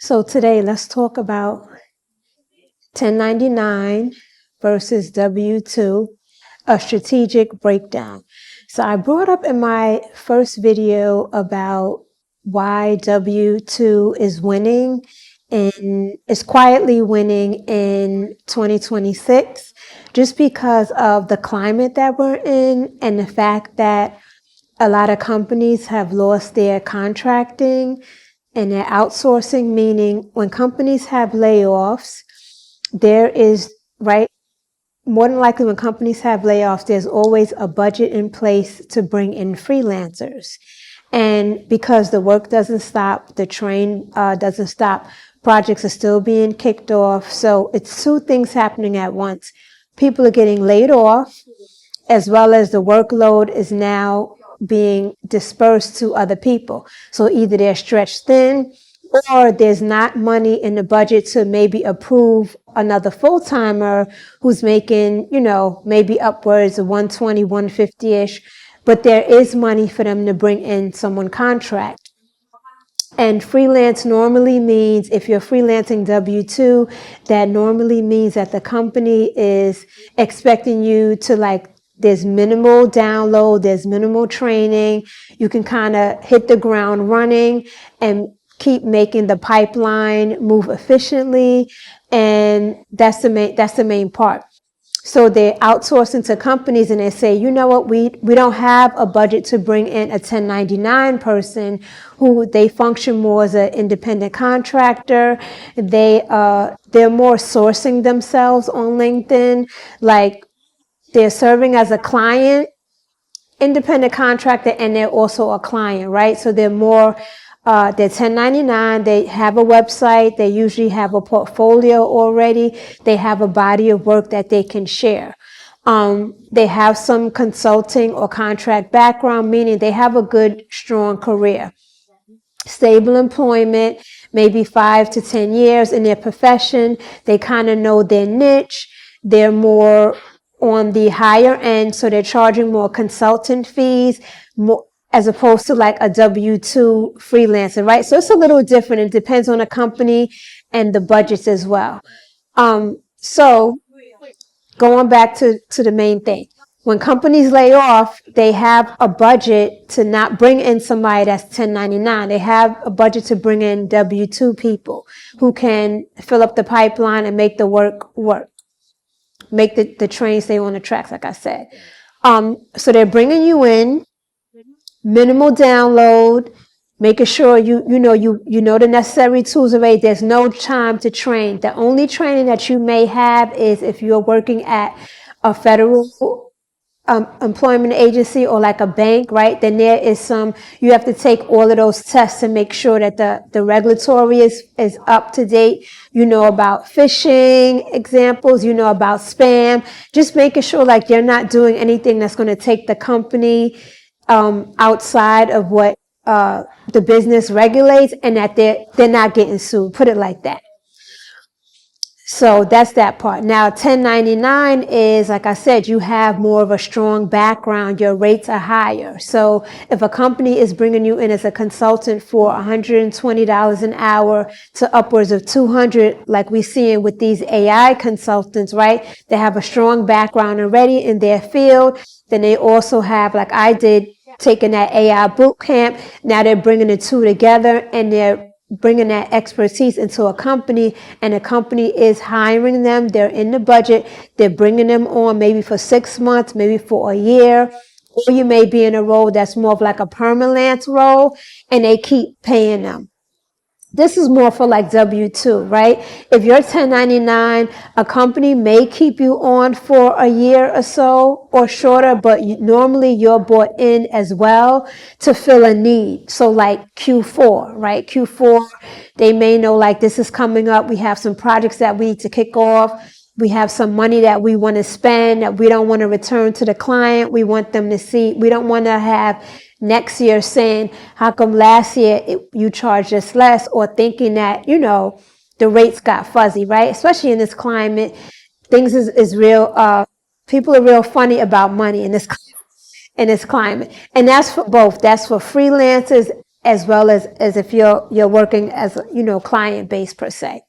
So today, let's talk about 1099 versus W-2, a strategic breakdown. So I brought up in my first video about why W-2 is winning and is quietly winning in 2026, just because of the climate that we're in and the fact that a lot of companies have lost their contracting and their outsourcing, meaning when companies have layoffs, there is, right, more than likely when companies have layoffs, there's always a budget in place to bring in freelancers. And because the work doesn't stop, the train doesn't stop, projects are still being kicked off. So it's two things happening at once. People are getting laid off, as well as the workload is now being dispersed to other people. So either they're stretched thin, or there's not money in the budget to maybe approve another full-timer who's making, maybe upwards of 120, 150-ish, but there is money for them to bring in someone contract. And freelance normally means, if you're freelancing W-2, that normally means that the company is expecting you to, there's minimal download, there's minimal training. You can kind of hit the ground running and keep making the pipeline move efficiently. And that's the main part. So they're outsourcing to companies and they say, you know what, we don't have a budget to bring in a 1099 person who they function more as an independent contractor. They're more sourcing themselves on LinkedIn. Like they're serving as a client, independent contractor, and they're also a client, right? So they're more, they're 1099, they have a website, they usually have a portfolio already, they have a body of work that they can share. They have some consulting or contract background, meaning they have a good, strong career. Stable employment, maybe 5 to 10 years in their profession. They kind of know their niche. They're more on the higher end, so they're charging more consultant fees, more, as opposed to like a W-2 freelancer, right? So it's a little different. It depends on the company and the budgets as well. So going back to the main thing. When companies lay off, they have a budget to not bring in somebody that's 1099. They have a budget to bring in W-2 people who can fill up the pipeline and make the work. Make the train stay on the tracks, like I said. So they're bringing you in, minimal download, making sure you know the necessary tools already. There's no time to train. The only training that you may have is if you're working at a federal employment agency or like a bank, right? Then there is you have to take all of those tests to make sure that the regulatory is up to date. You know about phishing examples, you know about spam, just making sure like they're not doing anything that's going to take the company outside of what the business regulates, and that they're not getting sued, put it like that. So that's that part. Now, 1099 is, like I said, you have more of a strong background. Your rates are higher. So if a company is bringing you in as a consultant for $120 an hour to upwards of $200, like we see with these AI consultants, right? They have a strong background already in their field. Then they also have, like I did, taking that AI boot camp. Now they're bringing the two together and they're bringing that expertise into a company, and the company is hiring them. They're in the budget. They're bringing them on maybe for 6 months, maybe for a year, or you may be in a role that's more of like a permanent role, and they keep paying them. This is more for like W-2, right? If you're 1099, a company may keep you on for a year or so or shorter, but normally you're brought in as well to fill a need. So like Q4, right? Q4, they may know like this is coming up. We have some projects that we need to kick off. We have some money that we want to spend that we don't want to return to the client. We want them to see, we don't want to have next year saying, how come last year you charged us less, or thinking that, the rates got fuzzy, right? Especially in this climate, things is real, people are real funny about money in this climate. And that's for both. That's for freelancers as well as if you're working as a, client base per se.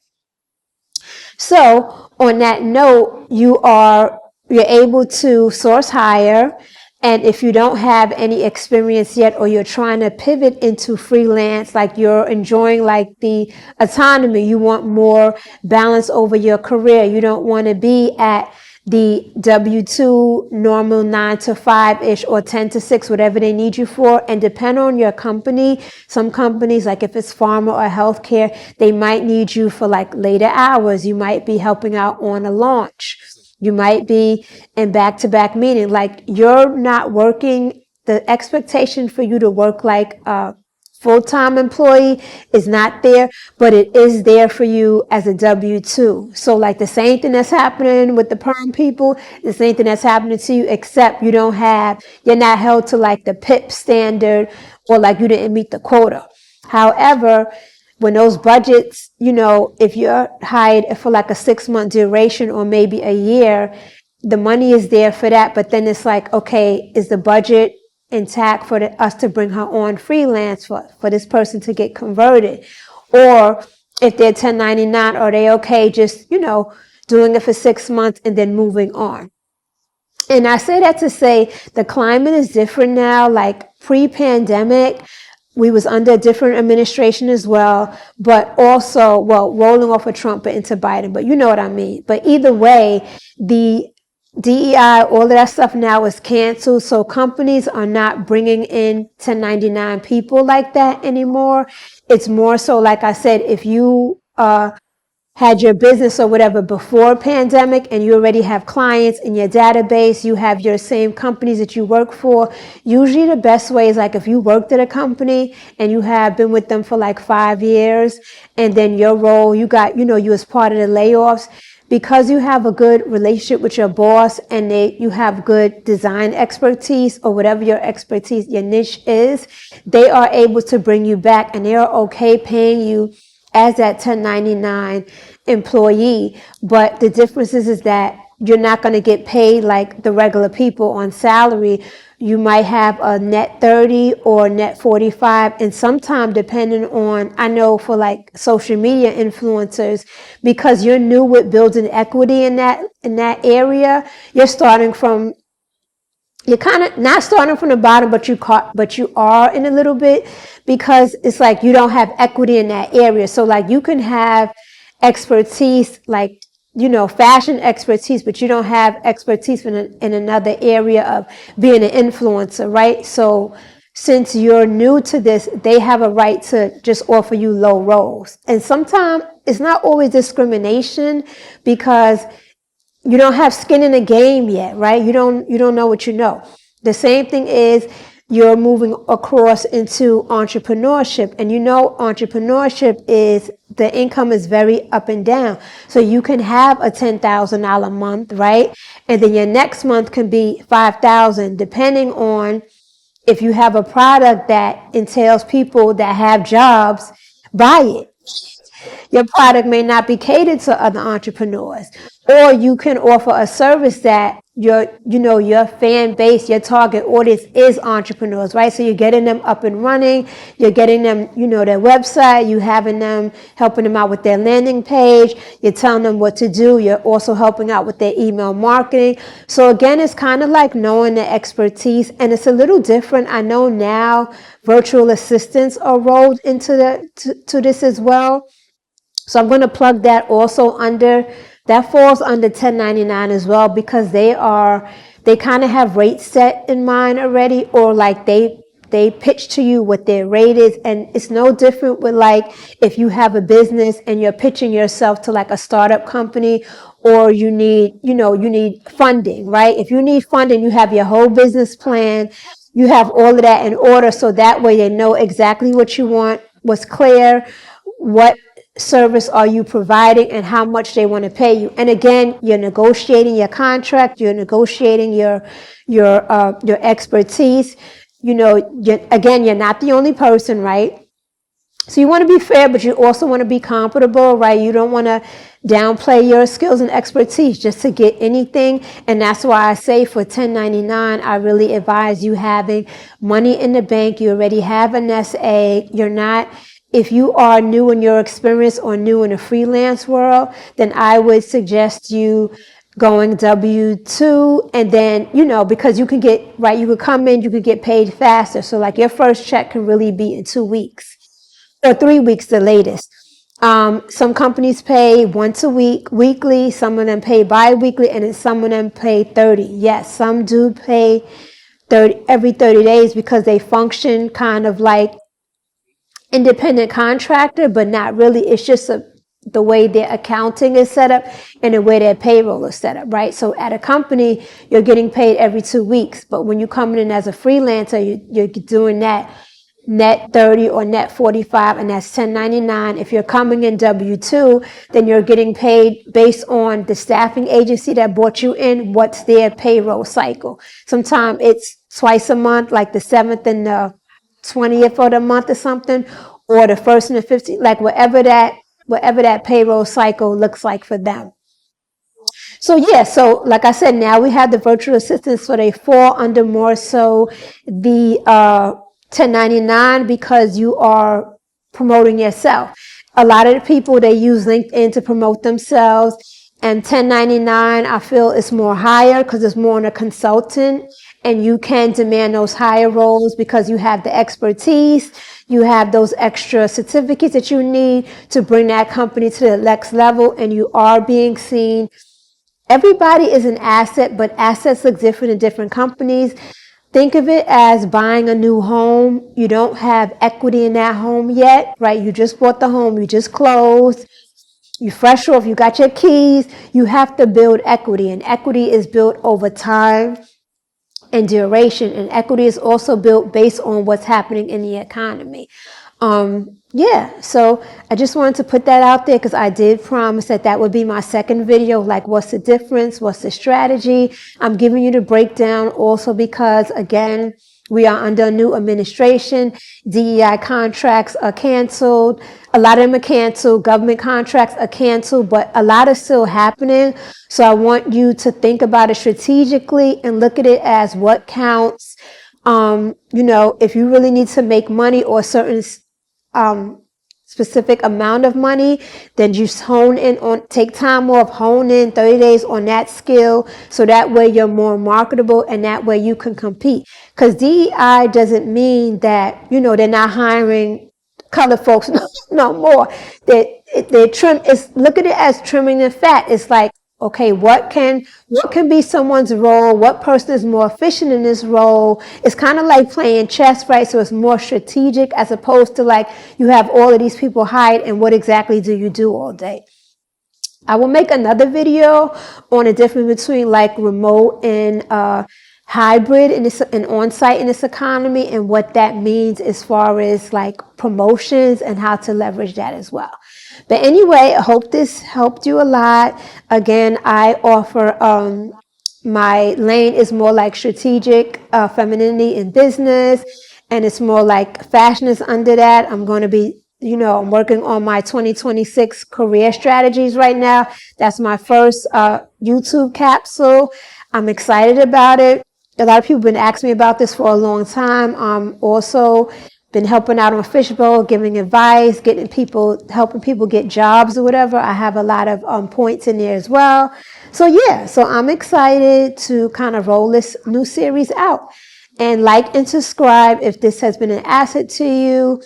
So on that note, you're able to source hire. And if you don't have any experience yet, or you're trying to pivot into freelance, like you're enjoying like the autonomy, you want more balance over your career. You don't want to be at the W-2 normal 9 to 5-ish or 10 to 6, whatever they need you for. And depend on your company. Some companies, like if it's pharma or healthcare, they might need you for like later hours. You might be helping out on a launch. You might be in back-to-back meeting. Like you're not working, the expectation for you to work like a full-time employee is not there, but it is there for you as a W-2. So like the same thing that's happening with the perm people, the same thing that's happening to you, except you're not held to like the PIP standard, or like you didn't meet the quota. However, when those budgets, if you're hired for like a 6-month duration or maybe a year, the money is there for that. But then it's like, okay, is the budget intact for us to bring her on freelance for this person to get converted? Or if they're 1099, are they okay just, doing it for 6 months and then moving on? And I say that to say the climate is different now. Like pre-pandemic, we was under a different administration as well, but also, rolling off of Trump into Biden, but you know what I mean. But either way, the DEI, all of that stuff now is canceled. So companies are not bringing in 1099 people like that anymore. It's more so, like I said, if you had your business or whatever before pandemic and you already have clients in your database, you have your same companies that you work for, usually the best way is like if you worked at a company and you have been with them for like 5 years, and then your role, you was part of the layoffs, because you have a good relationship with your boss and you have good design expertise or whatever your expertise, your niche is, they are able to bring you back, and they are okay paying you as that 1099 employee. But the difference is that you're not going to get paid like the regular people on salary. You might have a net 30 or net 45, and sometimes depending on, I know for like social media influencers, because you're new with building equity in that area, you're kind of not starting from the bottom, but you are in a little bit, because it's like you don't have equity in that area. So like you can have expertise, like, fashion expertise, but you don't have expertise in another area of being an influencer, right? So since you're new to this, they have a right to just offer you low roles. And sometimes it's not always discrimination, because you don't have skin in the game yet, right? You don't know what you know. The same thing is you're moving across into entrepreneurship, and entrepreneurship is, the income is very up and down. So you can have a $10,000 month, right? And then your next month can be $5,000, depending on if you have a product that entails people that have jobs buy it. Your product may not be catered to other entrepreneurs, or you can offer a service that your fan base, your target audience is entrepreneurs, right? So you're getting them up and running, you're getting them, their website, you helping them out with their landing page, you're telling them what to do, you're also helping out with their email marketing. So again, it's kind of like knowing the expertise, and it's a little different. I know now virtual assistants are rolled into to this as well. So I'm going to plug that also that falls under 1099 as well, because they kind of have rates set in mind already, or like they pitch to you what their rate is. And it's no different with like if you have a business and you're pitching yourself to like a startup company, or you need funding, right? If you need funding, you have your whole business plan, you have all of that in order, so that way they know exactly what you want, what's clear, what service are you providing, and how much they want to pay you. And again, you're negotiating your contract, you're negotiating your expertise. You're not the only person, right? So you want to be fair, but you also want to be comfortable, right? You don't want to downplay your skills and expertise just to get anything. And that's why I say for 1099, I really advise you having money in the bank. You already have an SA. You're not, if you are new in your experience or new in the freelance world, then I would suggest you going W-2, and then, because you can get, right, you could come in, you could get paid faster. So like your first check can really be in 2 weeks or 3 weeks, the latest. Some companies pay once a week, weekly. Some of them pay bi-weekly, and then some of them pay 30. Yes, some do pay 30 every 30 days because they function kind of like independent contractor, but not really. It's just the way their accounting is set up and the way their payroll is set up, right? So at a company, you're getting paid every 2 weeks, but when you come in as a freelancer, you're doing that net 30 or net 45, and that's 1099. If you're coming in W-2, then you're getting paid based on the staffing agency that brought you in, what's their payroll cycle. Sometimes it's twice a month, like the 7th and the 20th of the month or something, or the 1st and the 15th, like whatever that payroll cycle looks like for them. So yeah, so like I said, now we have the virtual assistants, so they fall under more so the 1099 because you are promoting yourself. A lot of the people, they use LinkedIn to promote themselves, and 1099 I feel is more higher because it's more on a consultant, and you can demand those higher roles because you have the expertise, you have those extra certificates that you need to bring that company to the next level, and you are being seen. Everybody is an asset, but assets look different in different companies. Think of it as buying a new home. You don't have equity in that home yet, right? You just bought the home, you just closed, you fresh off, you got your keys. You have to build equity, and equity is built over time and duration, and equity is also built based on what's happening in the economy. Yeah, so I just wanted to put that out there because I did promise that would be my second video, like what's the difference, what's the strategy. I'm giving you the breakdown also because, again, we are under a new administration. DEI contracts are canceled. A lot of them are canceled. Government contracts are canceled, but a lot is still happening. So I want you to think about it strategically and look at it as what counts. If you really need to make money or a certain specific amount of money, then just take time off, hone in 30 days on that skill, so that way you're more marketable and that way you can compete. Because DEI doesn't mean that, they're not hiring colored folks no more. They trim, look at it as trimming the fat. It's like, okay, what can be someone's role? What person is more efficient in this role? It's kind of like playing chess, right? So it's more strategic as opposed to like you have all of these people hired and what exactly do you do all day? I will make another video on the difference between like remote and hybrid and on-site in this economy and what that means as far as like promotions and how to leverage that as well. But anyway, I hope this helped you a lot. Again, I offer, my lane is more like strategic femininity in business, and it's more like fashion is under that. I'm going to be, I'm working on my 2026 career strategies right now. That's my first YouTube capsule. I'm excited about it. A lot of people have been asking me about this for a long time. Also been helping out on Fishbowl, giving advice, helping people get jobs or whatever. I have a lot of points in there as well. So yeah, so I'm excited to kind of roll this new series out. And like and subscribe if this has been an asset to you.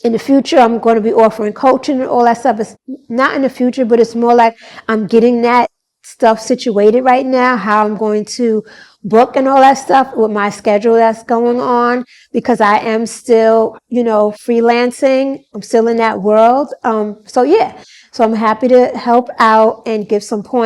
In the future, I'm going to be offering coaching and all that stuff. It's not in the future, but it's more like I'm getting that stuff situated right now, how I'm going to book and all that stuff with my schedule that's going on, because I am still, freelancing. I'm still in that world. So yeah, so I'm happy to help out and give some points.